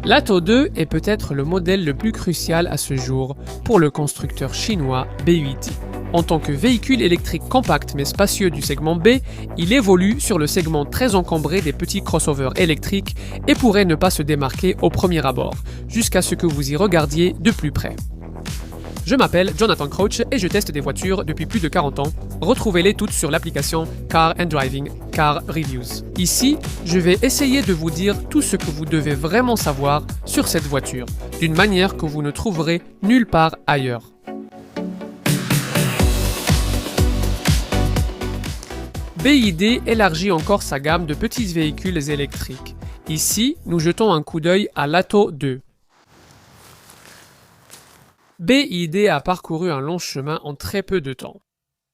L'Atto 2 est peut-être le modèle le plus crucial à ce jour pour le constructeur chinois BYD. En tant que véhicule électrique compact mais spacieux du segment B, il évolue sur le segment très encombré des petits crossovers électriques et pourrait ne pas se démarquer au premier abord, jusqu'à ce que vous y regardiez de plus près. Je m'appelle Jonathan Crouch et je teste des voitures depuis plus de 40 ans. Retrouvez-les toutes sur l'application Car and Driving, Car Reviews. Ici, je vais essayer de vous dire tout ce que vous devez vraiment savoir sur cette voiture, d'une manière que vous ne trouverez nulle part ailleurs. BYD élargit encore sa gamme de petits véhicules électriques. Ici, nous jetons un coup d'œil à l'Atto 2. BYD a parcouru un long chemin en très peu de temps.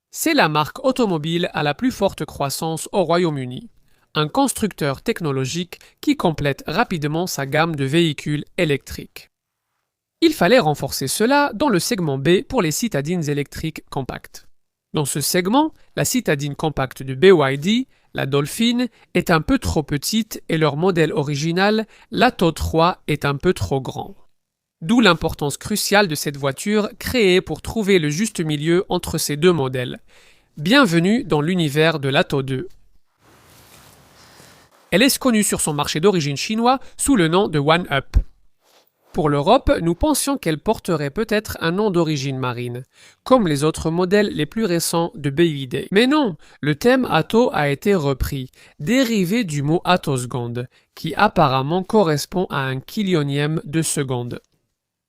C'est la marque automobile à la plus forte croissance au Royaume-Uni, un constructeur technologique qui complète rapidement sa gamme de véhicules électriques. Il fallait renforcer cela dans le segment B pour les citadines électriques compactes. Dans ce segment, la citadine compacte de BYD, la Dolphin, est un peu trop petite et leur modèle original, l'Atto 3, est un peu trop grand. D'où l'importance cruciale de cette voiture créée pour trouver le juste milieu entre ces deux modèles. Bienvenue dans l'univers de l'Atto 2. Elle est connue sur son marché d'origine chinois sous le nom de One Up. Pour l'Europe, nous pensions qu'elle porterait peut-être un nom d'origine marine, comme les autres modèles les plus récents de BYD. Mais non, le thème Atto a été repris, dérivé du mot attoseconde, qui apparemment correspond à un quillionième de seconde.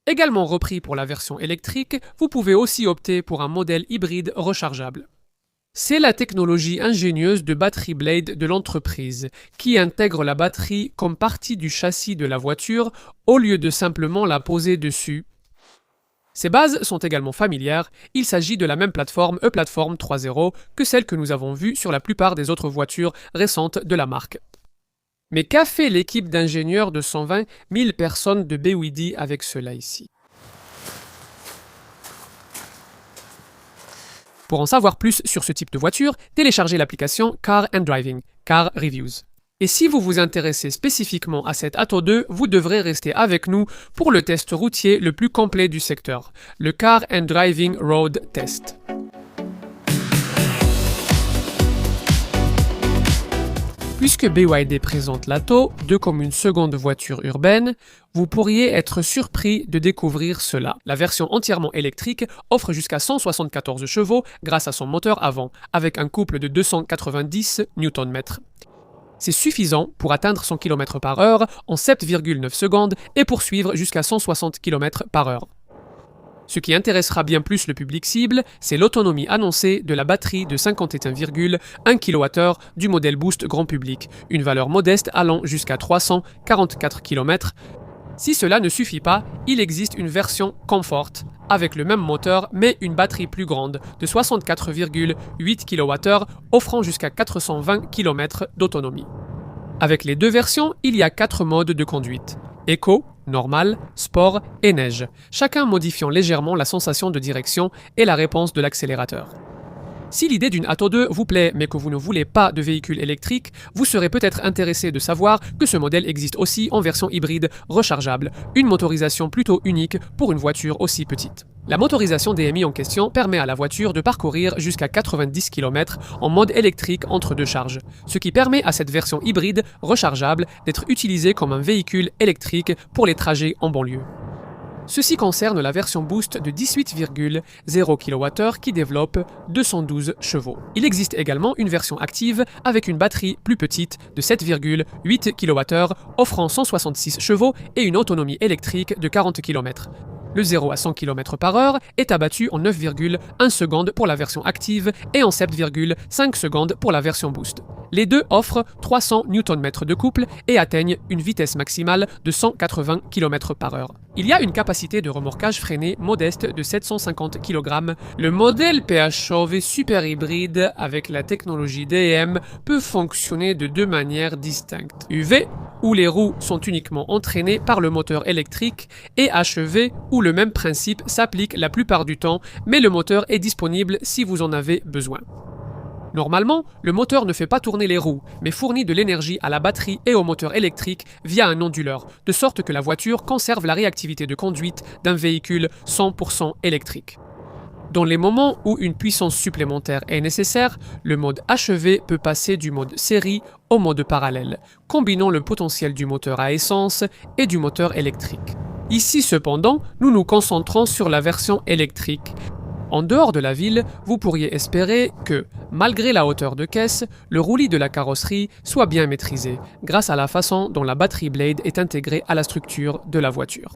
Également repris pour la version électrique, vous pouvez aussi opter pour un modèle hybride rechargeable. C'est la technologie ingénieuse de Battery Blade de l'entreprise, qui intègre la batterie comme partie du châssis de la voiture au lieu de simplement la poser dessus. Ces bases sont également familières, il s'agit de la même plateforme E-Platform 3.0 que celle que nous avons vue sur la plupart des autres voitures récentes de la marque. Mais qu'a fait l'équipe d'ingénieurs de 120 000 personnes de BYD avec cela ici? Pour en savoir plus sur ce type de voiture, téléchargez l'application Car and Driving, Car Reviews. Et si vous vous intéressez spécifiquement à cette Atto 2, vous devrez rester avec nous pour le test routier le plus complet du secteur, le Car and Driving Road Test. Puisque BYD présente l'Atto 2 comme une seconde voiture urbaine, vous pourriez être surpris de découvrir cela. La version entièrement électrique offre jusqu'à 174 chevaux grâce à son moteur avant, avec un couple de 290 Nm. C'est suffisant pour atteindre 100 km/h en 7,9 secondes et poursuivre jusqu'à 160 km/h. Ce qui intéressera bien plus le public cible, c'est l'autonomie annoncée de la batterie de 51,1 kWh du modèle Boost grand public, une valeur modeste allant jusqu'à 344 km. Si cela ne suffit pas, il existe une version Comfort, avec le même moteur mais une batterie plus grande de 64,8 kWh offrant jusqu'à 420 km d'autonomie. Avec les deux versions, il y a 4 modes de conduite. Eco, Normal, Sport et Neige, chacun modifiant légèrement la sensation de direction et la réponse de l'accélérateur. Si l'idée d'une Atto 2 vous plaît mais que vous ne voulez pas de véhicule électrique, vous serez peut-être intéressé de savoir que ce modèle existe aussi en version hybride rechargeable, une motorisation plutôt unique pour une voiture aussi petite. La motorisation DMI en question permet à la voiture de parcourir jusqu'à 90 km en mode électrique entre deux charges, ce qui permet à cette version hybride rechargeable d'être utilisée comme un véhicule électrique pour les trajets en banlieue. Ceci concerne la version Boost de 18,0 kWh qui développe 212 chevaux. Il existe également une version active avec une batterie plus petite de 7,8 kWh offrant 166 chevaux et une autonomie électrique de 40 km. Le 0 à 100 km/h est abattu en 9,1 secondes pour la version active et en 7,5 secondes pour la version Boost. Les deux offrent 300 Nm de couple et atteignent une vitesse maximale de 180 km/h. Il y a une capacité de remorquage freiné modeste de 750 kg. Le modèle PHEV super hybride avec la technologie DM peut fonctionner de deux manières distinctes. UV, où les roues sont uniquement entraînées par le moteur électrique, et HEV, où le même principe s'applique la plupart du temps, mais le moteur est disponible si vous en avez besoin. Normalement, le moteur ne fait pas tourner les roues, mais fournit de l'énergie à la batterie et au moteur électrique via un onduleur, de sorte que la voiture conserve la réactivité de conduite d'un véhicule 100% électrique. Dans les moments où une puissance supplémentaire est nécessaire, le mode HEV peut passer du mode série au mode parallèle, combinant le potentiel du moteur à essence et du moteur électrique. Ici cependant, nous nous concentrons sur la version électrique. En dehors de la ville, vous pourriez espérer que, malgré la hauteur de caisse, le roulis de la carrosserie soit bien maîtrisé, grâce à la façon dont la batterie Blade est intégrée à la structure de la voiture.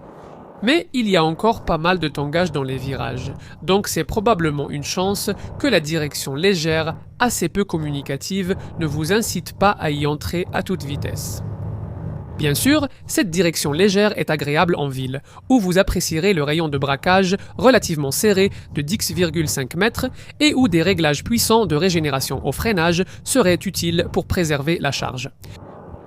Mais il y a encore pas mal de tangage dans les virages, donc c'est probablement une chance que la direction légère, assez peu communicative, ne vous incite pas à y entrer à toute vitesse. Bien sûr, cette direction légère est agréable en ville, où vous apprécierez le rayon de braquage relativement serré de 10,5 mètres et où des réglages puissants de régénération au freinage seraient utiles pour préserver la charge.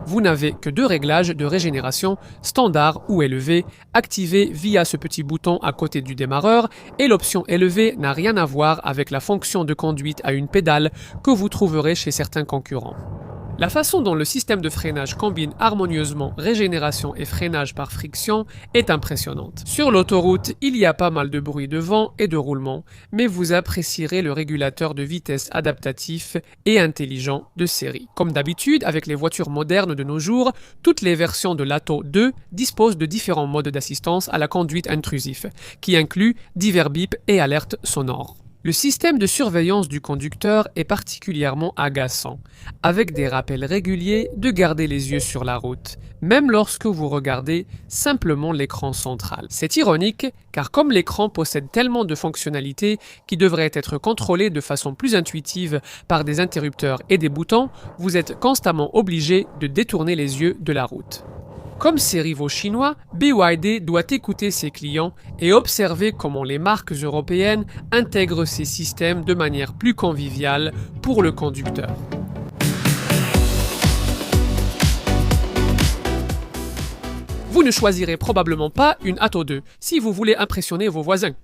Vous n'avez que 2 réglages de régénération, standard ou élevé, activés via ce petit bouton à côté du démarreur, et l'option élevé n'a rien à voir avec la fonction de conduite à une pédale que vous trouverez chez certains concurrents. La façon dont le système de freinage combine harmonieusement régénération et freinage par friction est impressionnante. Sur l'autoroute, il y a pas mal de bruit de vent et de roulement, mais vous apprécierez le régulateur de vitesse adaptatif et intelligent de série. Comme d'habitude, avec les voitures modernes de nos jours, toutes les versions de l'Atto 2 disposent de différents modes d'assistance à la conduite intrusif, qui incluent divers bips et alertes sonores. Le système de surveillance du conducteur est particulièrement agaçant, avec des rappels réguliers de garder les yeux sur la route, même lorsque vous regardez simplement l'écran central. C'est ironique, car comme l'écran possède tellement de fonctionnalités qui devraient être contrôlées de façon plus intuitive par des interrupteurs et des boutons, vous êtes constamment obligé de détourner les yeux de la route. Comme ses rivaux chinois, BYD doit écouter ses clients et observer comment les marques européennes intègrent ces systèmes de manière plus conviviale pour le conducteur. Vous ne choisirez probablement pas une Atto 2 si vous voulez impressionner vos voisins.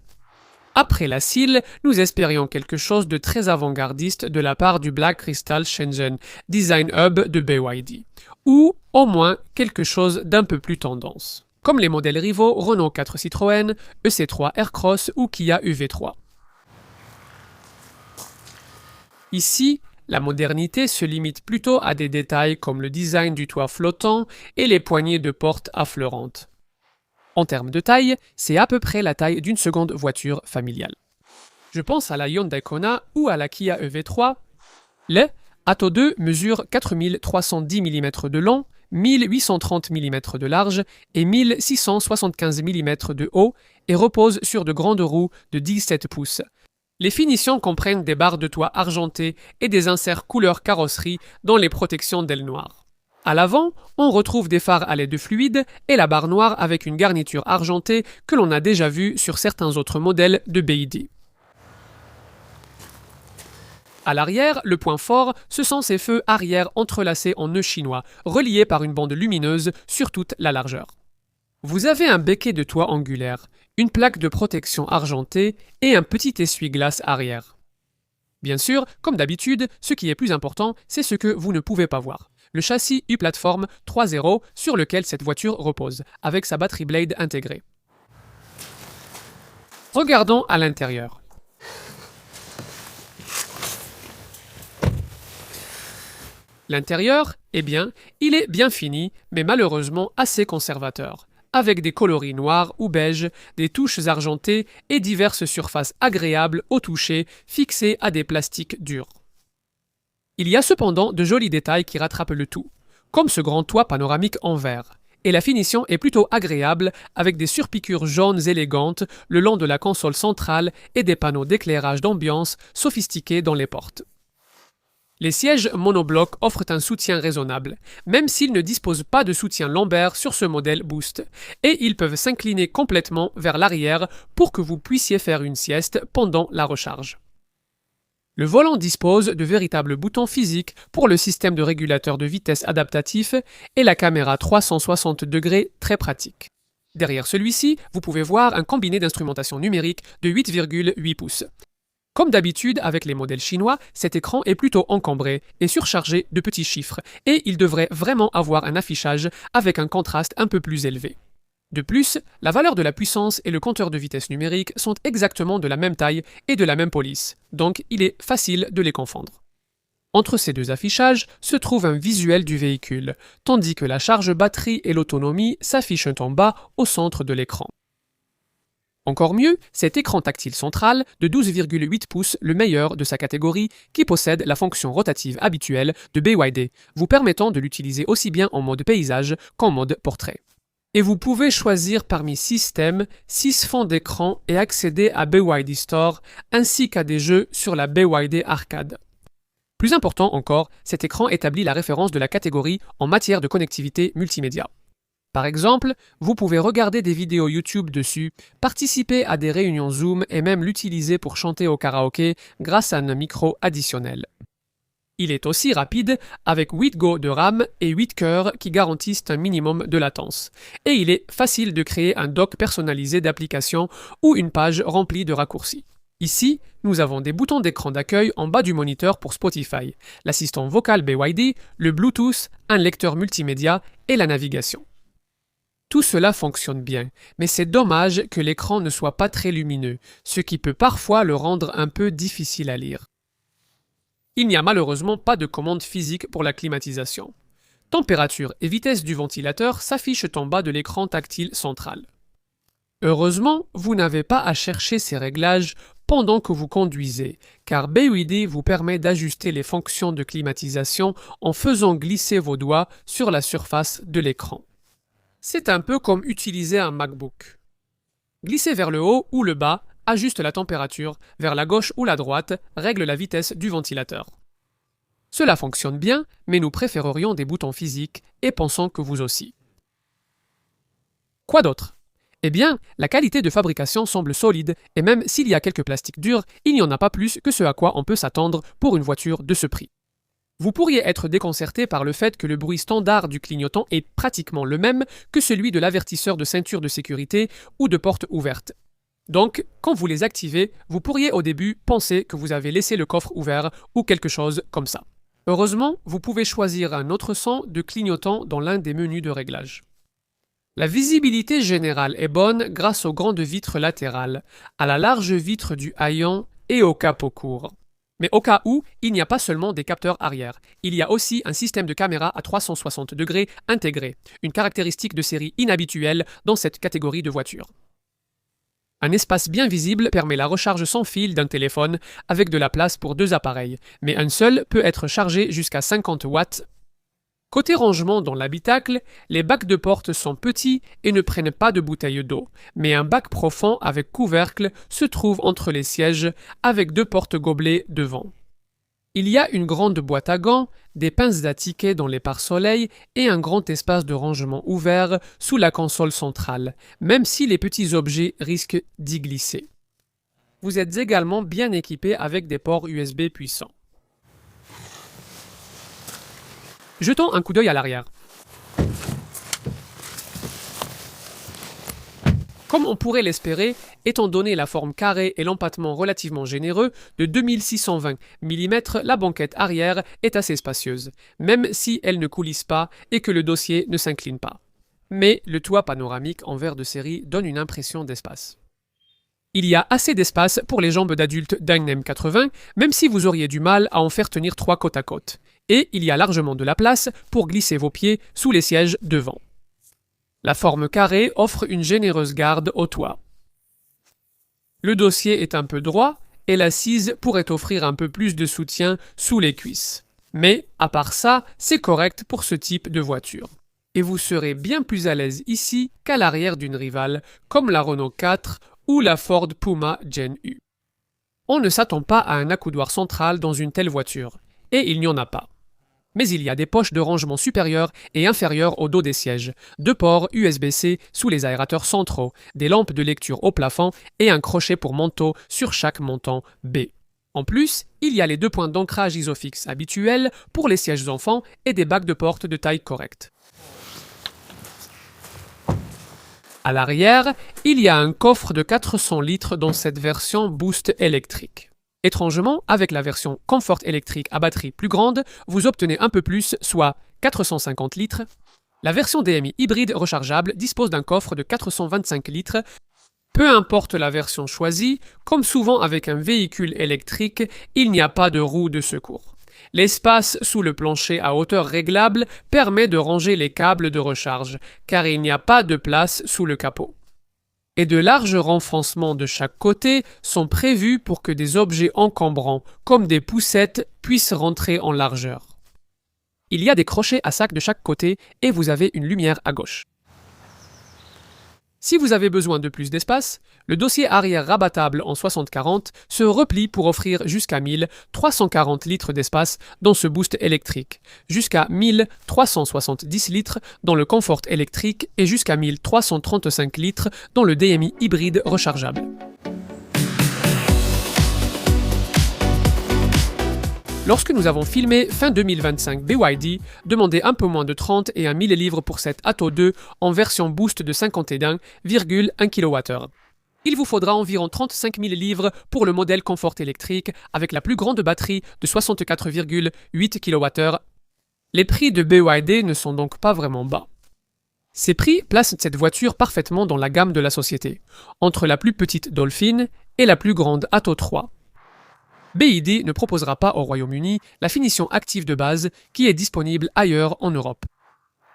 Après la CIL, nous espérions quelque chose de très avant-gardiste de la part du Black Crystal Shenzhen Design Hub de BYD, ou au moins quelque chose d'un peu plus tendance, comme les modèles rivaux Renault 4 Citroën, EC3 Aircross ou Kia UV3. Ici, la modernité se limite plutôt à des détails comme le design du toit flottant et les poignées de porte affleurantes. En termes de taille, c'est à peu près la taille d'une seconde voiture familiale. Je pense à la Hyundai Kona ou à la Kia EV3. Le Atto 2 mesure 4310 mm de long, 1830 mm de large et 1675 mm de haut et repose sur de grandes roues de 17 pouces. Les finitions comprennent des barres de toit argentées et des inserts couleur carrosserie dans les protections d'ailes noires. À l'avant, on retrouve des phares à LED fluide et la barre noire avec une garniture argentée que l'on a déjà vue sur certains autres modèles de BYD. À l'arrière, le point fort, ce sont ces feux arrière entrelacés en nœuds chinois, reliés par une bande lumineuse sur toute la largeur. Vous avez un becquet de toit angulaire, une plaque de protection argentée et un petit essuie-glace arrière. Bien sûr, comme d'habitude, ce qui est plus important, c'est ce que vous ne pouvez pas voir. Le châssis U-Platform 3.0 sur lequel cette voiture repose, avec sa batterie Blade intégrée. Regardons à l'intérieur. L'intérieur, eh bien, il est bien fini, mais malheureusement assez conservateur, avec des coloris noirs ou beiges, des touches argentées et diverses surfaces agréables au toucher fixées à des plastiques durs. Il y a cependant de jolis détails qui rattrapent le tout, comme ce grand toit panoramique en verre, et la finition est plutôt agréable avec des surpiqûres jaunes élégantes le long de la console centrale et des panneaux d'éclairage d'ambiance sophistiqués dans les portes. Les sièges monoblocs offrent un soutien raisonnable, même s'ils ne disposent pas de soutien lombaire sur ce modèle Boost, et ils peuvent s'incliner complètement vers l'arrière pour que vous puissiez faire une sieste pendant la recharge. Le volant dispose de véritables boutons physiques pour le système de régulateur de vitesse adaptatif et la caméra 360 degrés très pratique. Derrière celui-ci, vous pouvez voir un combiné d'instrumentation numérique de 8,8 pouces. Comme d'habitude avec les modèles chinois, cet écran est plutôt encombré et surchargé de petits chiffres, et il devrait vraiment avoir un affichage avec un contraste un peu plus élevé. De plus, la valeur de la puissance et le compteur de vitesse numérique sont exactement de la même taille et de la même police, donc il est facile de les confondre. Entre ces deux affichages se trouve un visuel du véhicule, tandis que la charge batterie et l'autonomie s'affichent en bas au centre de l'écran. Encore mieux, cet écran tactile central de 12,8 pouces, le meilleur de sa catégorie, qui possède la fonction rotative habituelle de BYD, vous permettant de l'utiliser aussi bien en mode paysage qu'en mode portrait. Et vous pouvez choisir parmi 6 thèmes, 6 fonds d'écran et accéder à BYD Store ainsi qu'à des jeux sur la BYD Arcade. Plus important encore, cet écran établit la référence de la catégorie en matière de connectivité multimédia. Par exemple, vous pouvez regarder des vidéos YouTube dessus, participer à des réunions Zoom et même l'utiliser pour chanter au karaoké grâce à un micro additionnel. Il est aussi rapide avec 8 Go de RAM et 8 cœurs qui garantissent un minimum de latence. Et il est facile de créer un dock personnalisé d'applications ou une page remplie de raccourcis. Ici, nous avons des boutons d'écran d'accueil en bas du moniteur pour Spotify, l'assistant vocal BYD, le Bluetooth, un lecteur multimédia et la navigation. Tout cela fonctionne bien, mais c'est dommage que l'écran ne soit pas très lumineux, ce qui peut parfois le rendre un peu difficile à lire. Il n'y a malheureusement pas de commande physique pour la climatisation. Température et vitesse du ventilateur s'affichent en bas de l'écran tactile central. Heureusement, vous n'avez pas à chercher ces réglages pendant que vous conduisez, car BYD vous permet d'ajuster les fonctions de climatisation en faisant glisser vos doigts sur la surface de l'écran. C'est un peu comme utiliser un MacBook. Glisser vers le haut ou le bas ajuste la température, vers la gauche ou la droite règle la vitesse du ventilateur. Cela fonctionne bien, mais nous préférerions des boutons physiques et pensons que vous aussi. Quoi d'autre ? Eh bien, la qualité de fabrication semble solide et même s'il y a quelques plastiques durs, il n'y en a pas plus que ce à quoi on peut s'attendre pour une voiture de ce prix. Vous pourriez être déconcerté par le fait que le bruit standard du clignotant est pratiquement le même que celui de l'avertisseur de ceinture de sécurité ou de porte ouverte. Donc, quand vous les activez, vous pourriez au début penser que vous avez laissé le coffre ouvert ou quelque chose comme ça. Heureusement, vous pouvez choisir un autre son de clignotant dans l'un des menus de réglage. La visibilité générale est bonne grâce aux grandes vitres latérales, à la large vitre du haillon et au capot court. Mais au cas où, il n'y a pas seulement des capteurs arrière, il y a aussi un système de caméra à 360 degrés intégré, une caractéristique de série inhabituelle dans cette catégorie de voitures. Un espace bien visible permet la recharge sans fil d'un téléphone avec de la place pour 2 appareils, mais un seul peut être chargé jusqu'à 50 watts. Côté rangement dans l'habitacle, les bacs de porte sont petits et ne prennent pas de bouteilles d'eau, mais un bac profond avec couvercle se trouve entre les sièges avec 2 porte-gobelets devant. Il y a une grande boîte à gants, des pinces à tickets dans les pare-soleil et un grand espace de rangement ouvert sous la console centrale, même si les petits objets risquent d'y glisser. Vous êtes également bien équipé avec des ports USB puissants. Jetons un coup d'œil à l'arrière. Comme on pourrait l'espérer, étant donné la forme carrée et l'empattement relativement généreux de 2620 mm, la banquette arrière est assez spacieuse, même si elle ne coulisse pas et que le dossier ne s'incline pas. Mais le toit panoramique en verre de série donne une impression d'espace. Il y a assez d'espace pour les jambes d'adultes d'un M80, même si vous auriez du mal à en faire tenir 3 côte à côte. Et il y a largement de la place pour glisser vos pieds sous les sièges devant. La forme carrée offre une généreuse garde au toit. Le dossier est un peu droit et l'assise pourrait offrir un peu plus de soutien sous les cuisses. Mais, à part ça, c'est correct pour ce type de voiture. Et vous serez bien plus à l'aise ici qu'à l'arrière d'une rivale, comme la Renault 4 ou la Ford Puma Gen U. On ne s'attend pas à un accoudoir central dans une telle voiture, et il n'y en a pas. Mais il y a des poches de rangement supérieures et inférieures au dos des sièges, 2 ports USB-C sous les aérateurs centraux, des lampes de lecture au plafond et un crochet pour manteau sur chaque montant B. En plus, il y a les 2 points d'ancrage Isofix habituels pour les sièges enfants et des bacs de porte de taille correcte. À l'arrière, il y a un coffre de 400 litres dans cette version Boost électrique. Étrangement, avec la version Comfort électrique à batterie plus grande, vous obtenez un peu plus, soit 450 litres. La version DMI hybride rechargeable dispose d'un coffre de 425 litres. Peu importe la version choisie, comme souvent avec un véhicule électrique, il n'y a pas de roue de secours. L'espace sous le plancher à hauteur réglable permet de ranger les câbles de recharge, car il n'y a pas de place sous le capot. Et de larges renfoncements de chaque côté sont prévus pour que des objets encombrants, comme des poussettes, puissent rentrer en largeur. Il y a des crochets à sac de chaque côté et vous avez une lumière à gauche. Si vous avez besoin de plus d'espace, le dossier arrière rabattable en 60-40 se replie pour offrir jusqu'à 1340 litres d'espace dans ce boost électrique, jusqu'à 1370 litres dans le Comfort électrique et jusqu'à 1335 litres dans le DMI hybride rechargeable. Lorsque nous avons filmé fin 2025 BYD, demandait un peu moins de 30 et 1000 livres pour cette Atto 2 en version boost de 51,1 kWh. Il vous faudra environ 35 000 livres pour le modèle Comfort électrique avec la plus grande batterie de 64,8 kWh. Les prix de BYD ne sont donc pas vraiment bas. Ces prix placent cette voiture parfaitement dans la gamme de la société, entre la plus petite Dolphin et la plus grande Atto 3. BYD ne proposera pas au Royaume-Uni la finition active de base qui est disponible ailleurs en Europe.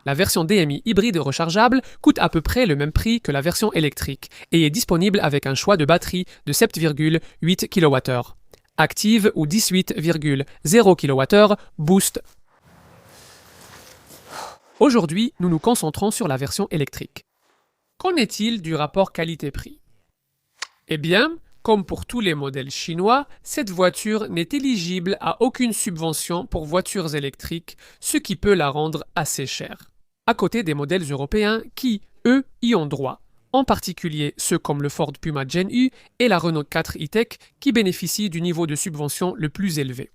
La version DMI hybride rechargeable coûte à peu près le même prix que la version électrique et est disponible avec un choix de batterie de 7,8 kWh, active ou 18,0 kWh boost. Aujourd'hui, nous nous concentrons sur la version électrique. Qu'en est-il du rapport qualité-prix? Eh bien, comme pour tous les modèles chinois, cette voiture n'est éligible à aucune subvention pour voitures électriques, ce qui peut la rendre assez chère. À côté des modèles européens qui, eux, y ont droit, en particulier ceux comme le Ford Puma Gen U et la Renault 4 e-Tech qui bénéficient du niveau de subvention le plus élevé.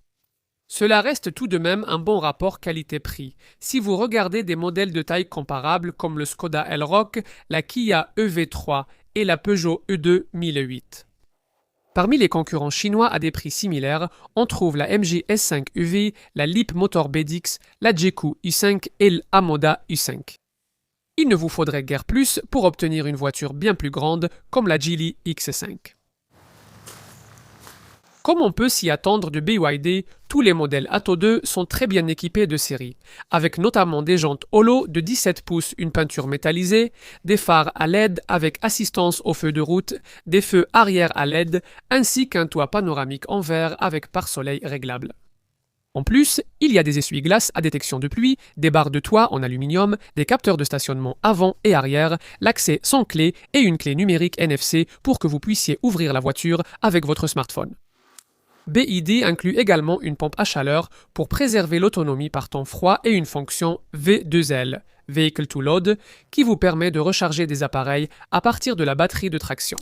Cela reste tout de même un bon rapport qualité-prix. Si vous regardez des modèles de taille comparable comme le Skoda Elroq, la Kia EV3 et la Peugeot E2 1008. Parmi les concurrents chinois à des prix similaires, on trouve la MG S5 UV, la Leapmotor BDX, la Jeku U5 et l'Amoda U5. Il ne vous faudrait guère plus pour obtenir une voiture bien plus grande comme la Geely X5. Comme on peut s'y attendre de BYD, tous les modèles Atto 2 sont très bien équipés de série, avec notamment des jantes holo de 17 pouces, une peinture métallisée, des phares à LED avec assistance aux feux de route, des feux arrière à LED, ainsi qu'un toit panoramique en verre avec pare-soleil réglable. En plus, il y a des essuie-glaces à détection de pluie, des barres de toit en aluminium, des capteurs de stationnement avant et arrière, l'accès sans clé et une clé numérique NFC pour que vous puissiez ouvrir la voiture avec votre smartphone. BYD inclut également une pompe à chaleur pour préserver l'autonomie par temps froid et une fonction V2L, Vehicle to Load, qui vous permet de recharger des appareils à partir de la batterie de traction.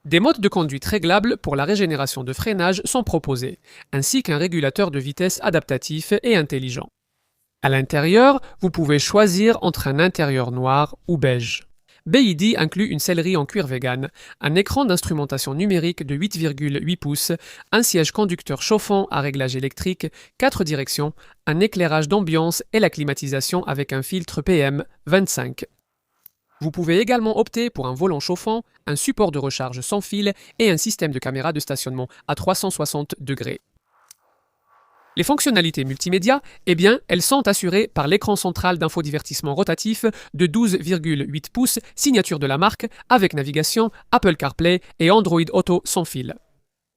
Des modes de conduite réglables pour la régénération de freinage sont proposés, ainsi qu'un régulateur de vitesse adaptatif et intelligent. À l'intérieur, vous pouvez choisir entre un intérieur noir ou beige. BYD inclut une sellerie en cuir vegan, un écran d'instrumentation numérique de 8,8 pouces, un siège conducteur chauffant à réglage électrique, 4 directions, un éclairage d'ambiance et la climatisation avec un filtre PM25. Vous pouvez également opter pour un volant chauffant, un support de recharge sans fil et un système de caméra de stationnement à 360 degrés. Les fonctionnalités multimédia, eh bien, elles sont assurées par l'écran central d'infodivertissement rotatif de 12,8 pouces, signature de la marque, avec navigation, Apple CarPlay et Android Auto sans fil.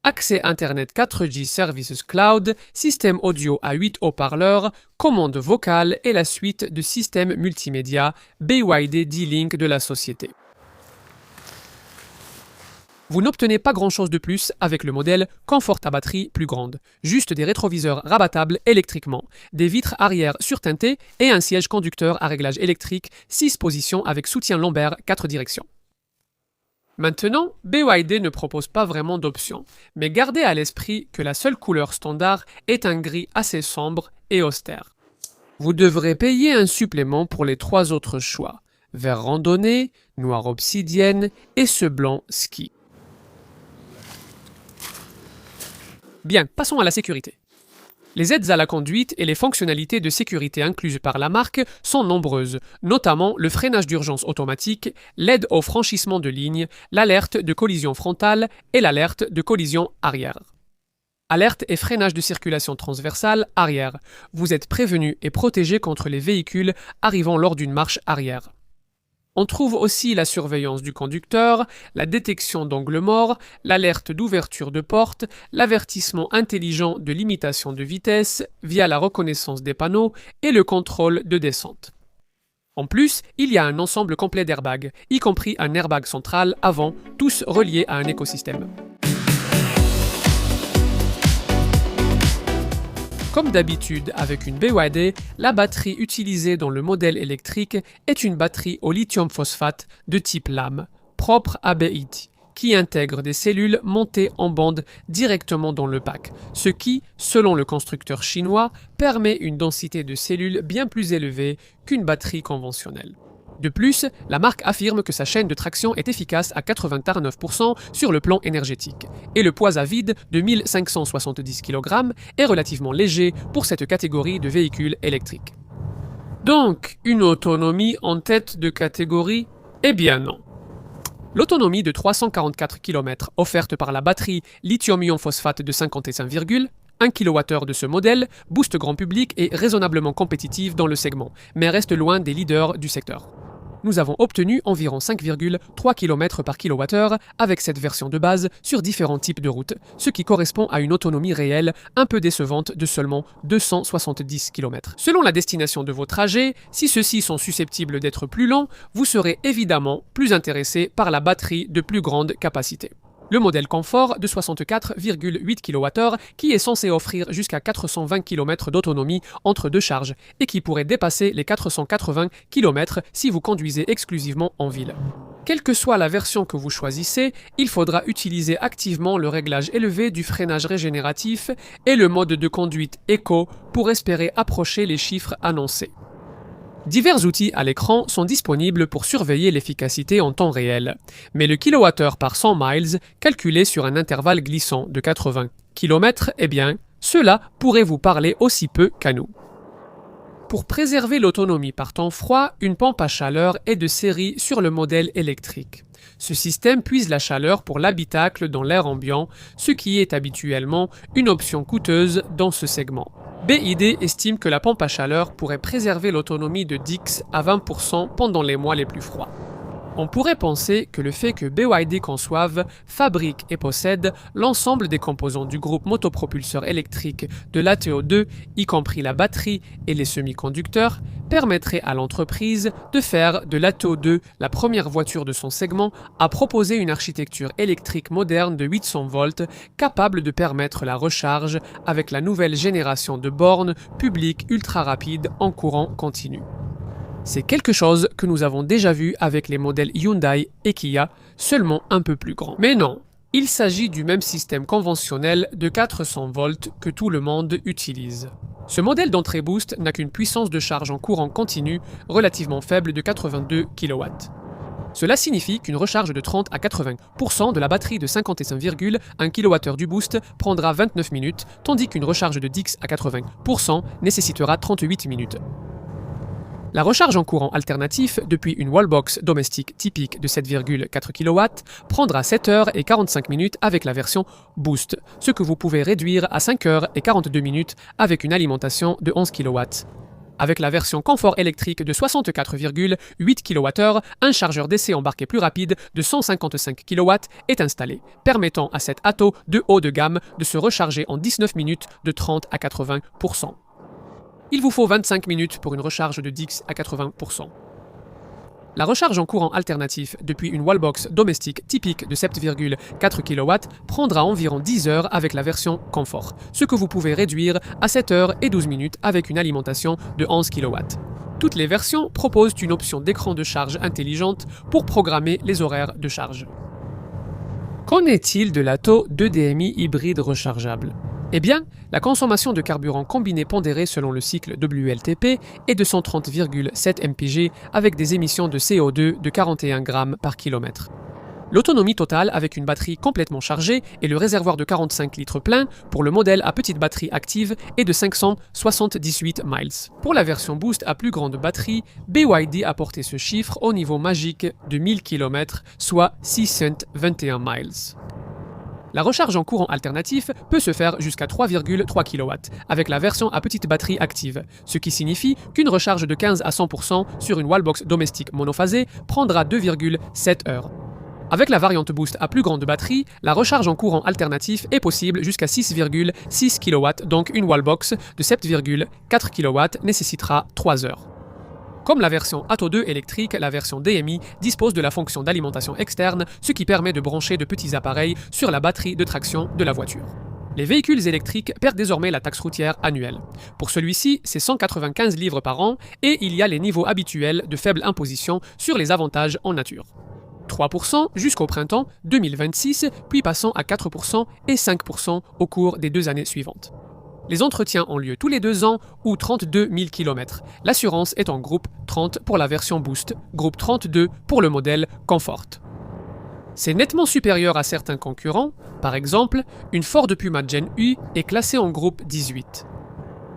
Accès Internet 4G Services Cloud, système audio à 8 haut-parleurs, commande vocale et la suite de systèmes multimédia BYD D-Link de la société. Vous n'obtenez pas grand-chose de plus avec le modèle Comfort à batterie plus grande, juste des rétroviseurs rabattables électriquement, des vitres arrière surteintées et un siège conducteur à réglage électrique 6 positions avec soutien lombaire 4 directions. Maintenant, BYD ne propose pas vraiment d'options, mais gardez à l'esprit que la seule couleur standard est un gris assez sombre et austère. Vous devrez payer un supplément pour les 3 autres choix, vert randonnée, noir obsidienne et ce blanc ski. Bien, passons à la sécurité. Les aides à la conduite et les fonctionnalités de sécurité incluses par la marque sont nombreuses, notamment le freinage d'urgence automatique, l'aide au franchissement de ligne, l'alerte de collision frontale et l'alerte de collision arrière. Alerte et freinage de circulation transversale arrière. Vous êtes prévenu et protégé contre les véhicules arrivant lors d'une marche arrière. On trouve aussi la surveillance du conducteur, la détection d'angle mort, l'alerte d'ouverture de porte, l'avertissement intelligent de limitation de vitesse via la reconnaissance des panneaux et le contrôle de descente. En plus, il y a un ensemble complet d'airbags, y compris un airbag central avant, tous reliés à un écosystème. Comme d'habitude avec une BYD, la batterie utilisée dans le modèle électrique est une batterie au lithium phosphate de type LAM, propre à BYD, qui intègre des cellules montées en bande directement dans le pack, ce qui, selon le constructeur chinois, permet une densité de cellules bien plus élevée qu'une batterie conventionnelle. De plus, la marque affirme que sa chaîne de traction est efficace à 89% sur le plan énergétique, et le poids à vide de 1570 kg est relativement léger pour cette catégorie de véhicules électriques. Donc, une autonomie en tête de catégorie? Eh bien non. L'autonomie de 344 km offerte par la batterie lithium-ion phosphate de 55,1 kWh de ce modèle, booste grand public et raisonnablement compétitive dans le segment, mais reste loin des leaders du secteur. Nous avons obtenu environ 5,3 km par kWh avec cette version de base sur différents types de routes, ce qui correspond à une autonomie réelle un peu décevante de seulement 270 km. Selon la destination de vos trajets, si ceux-ci sont susceptibles d'être plus longs, vous serez évidemment plus intéressé par la batterie de plus grande capacité. Le modèle confort de 64,8 kWh qui est censé offrir jusqu'à 420 km d'autonomie entre deux charges et qui pourrait dépasser les 480 km si vous conduisez exclusivement en ville. Quelle que soit la version que vous choisissez, il faudra utiliser activement le réglage élevé du freinage régénératif et le mode de conduite éco pour espérer approcher les chiffres annoncés. Divers outils à l'écran sont disponibles pour surveiller l'efficacité en temps réel, mais le kilowattheure par 100 miles, calculé sur un intervalle glissant de 80 km, eh bien, cela pourrait vous parler aussi peu qu'à nous. Pour préserver l'autonomie par temps froid, une pompe à chaleur est de série sur le modèle électrique. Ce système puise la chaleur pour l'habitacle dans l'air ambiant, ce qui est habituellement une option coûteuse dans ce segment. BYD estime que la pompe à chaleur pourrait préserver l'autonomie de Dix à 20% pendant les mois les plus froids. On pourrait penser que le fait que BYD conçoive, fabrique et possède l'ensemble des composants du groupe motopropulseur électrique de l'ATO2, y compris la batterie et les semi-conducteurs, permettrait à l'entreprise de faire de l'ATO2 la première voiture de son segment à proposer une architecture électrique moderne de 800 volts capable de permettre la recharge avec la nouvelle génération de bornes publiques ultra rapides en courant continu. C'est quelque chose que nous avons déjà vu avec les modèles Hyundai et Kia, seulement un peu plus grands. Mais non, il s'agit du même système conventionnel de 400 volts que tout le monde utilise. Ce modèle d'entrée boost n'a qu'une puissance de charge en courant continu relativement faible de 82 kW. Cela signifie qu'une recharge de 30 à 80% de la batterie de 55,1 kWh du boost prendra 29 minutes, tandis qu'une recharge de 10 à 80% nécessitera 38 minutes. La recharge en courant alternatif depuis une wallbox domestique typique de 7,4 kW prendra 7 heures et 45 minutes avec la version Boost, ce que vous pouvez réduire à 5 heures et 42 minutes avec une alimentation de 11 kW. Avec la version confort électrique de 64,8 kWh, un chargeur d'essai embarqué plus rapide de 155 kW est installé, permettant à cet Atto de haut de gamme de se recharger en 19 minutes de 30 à 80%. Il vous faut 25 minutes pour une recharge de 10 à 80%. La recharge en courant alternatif depuis une wallbox domestique typique de 7,4 kW prendra environ 10 heures avec la version Confort, ce que vous pouvez réduire à 7 heures et 12 minutes avec une alimentation de 11 kW. Toutes les versions proposent une option d'écran de charge intelligente pour programmer les horaires de charge. Qu'en est-il de l'Atto 2DMI hybride rechargeable ? Eh bien, la consommation de carburant combiné pondéré selon le cycle WLTP est de 130,7 mpg avec des émissions de CO2 de 41 g par kilomètre. L'autonomie totale avec une batterie complètement chargée et le réservoir de 45 litres plein pour le modèle à petite batterie active est de 578 miles. Pour la version Boost à plus grande batterie, BYD a porté ce chiffre au niveau magique de 1000 km, soit 621 miles. La recharge en courant alternatif peut se faire jusqu'à 3,3 kW avec la version à petite batterie active, ce qui signifie qu'une recharge de 15 à 100% sur une wallbox domestique monophasée prendra 2,7 heures. Avec la variante Boost à plus grande batterie, la recharge en courant alternatif est possible jusqu'à 6,6 kW, donc une wallbox de 7,4 kW nécessitera 3 heures. Comme la version Atto 2 électrique, la version DMI dispose de la fonction d'alimentation externe, ce qui permet de brancher de petits appareils sur la batterie de traction de la voiture. Les véhicules électriques perdent désormais la taxe routière annuelle. Pour celui-ci, c'est 195 livres par an et il y a les niveaux habituels de faible imposition sur les avantages en nature. 3% jusqu'au printemps 2026, puis passant à 4% et 5% au cours des 2 années suivantes. Les entretiens ont lieu tous les 2 ans ou 32 000 km. L'assurance est en groupe 30 pour la version Boost, groupe 32 pour le modèle Comfort. C'est nettement supérieur à certains concurrents, par exemple, une Ford Puma Gen U est classée en groupe 18.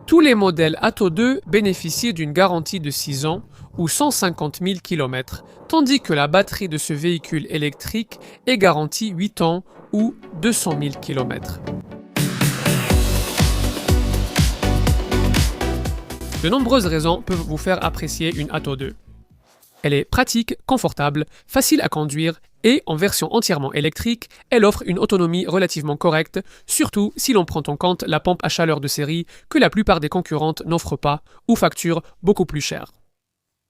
Tous les modèles Atto 2 bénéficient d'une garantie de 6 ans ou 150 000 km, tandis que la batterie de ce véhicule électrique est garantie 8 ans ou 200 000 km. De nombreuses raisons peuvent vous faire apprécier une Atto 2. Elle est pratique, confortable, facile à conduire et, en version entièrement électrique, elle offre une autonomie relativement correcte, surtout si l'on prend en compte la pompe à chaleur de série que la plupart des concurrentes n'offrent pas ou facturent beaucoup plus cher.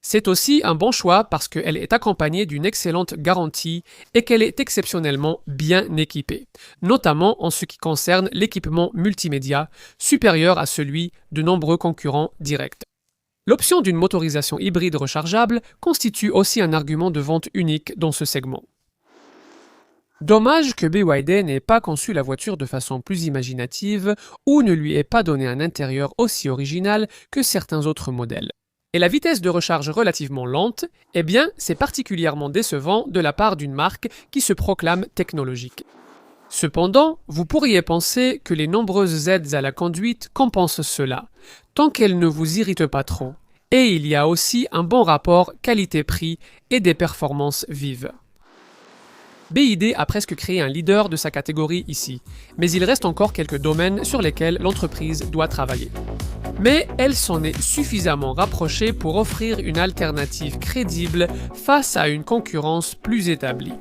C'est aussi un bon choix parce qu'elle est accompagnée d'une excellente garantie et qu'elle est exceptionnellement bien équipée, notamment en ce qui concerne l'équipement multimédia, supérieur à celui de nombreux concurrents directs. L'option d'une motorisation hybride rechargeable constitue aussi un argument de vente unique dans ce segment. Dommage que BYD n'ait pas conçu la voiture de façon plus imaginative ou ne lui ait pas donné un intérieur aussi original que certains autres modèles. Et la vitesse de recharge relativement lente, eh bien, c'est particulièrement décevant de la part d'une marque qui se proclame technologique. Cependant, vous pourriez penser que les nombreuses aides à la conduite compensent cela, tant qu'elles ne vous irritent pas trop. Et il y a aussi un bon rapport qualité-prix et des performances vives. BYD a presque créé un leader de sa catégorie ici, mais il reste encore quelques domaines sur lesquels l'entreprise doit travailler. Mais elle s'en est suffisamment rapprochée pour offrir une alternative crédible face à une concurrence plus établie.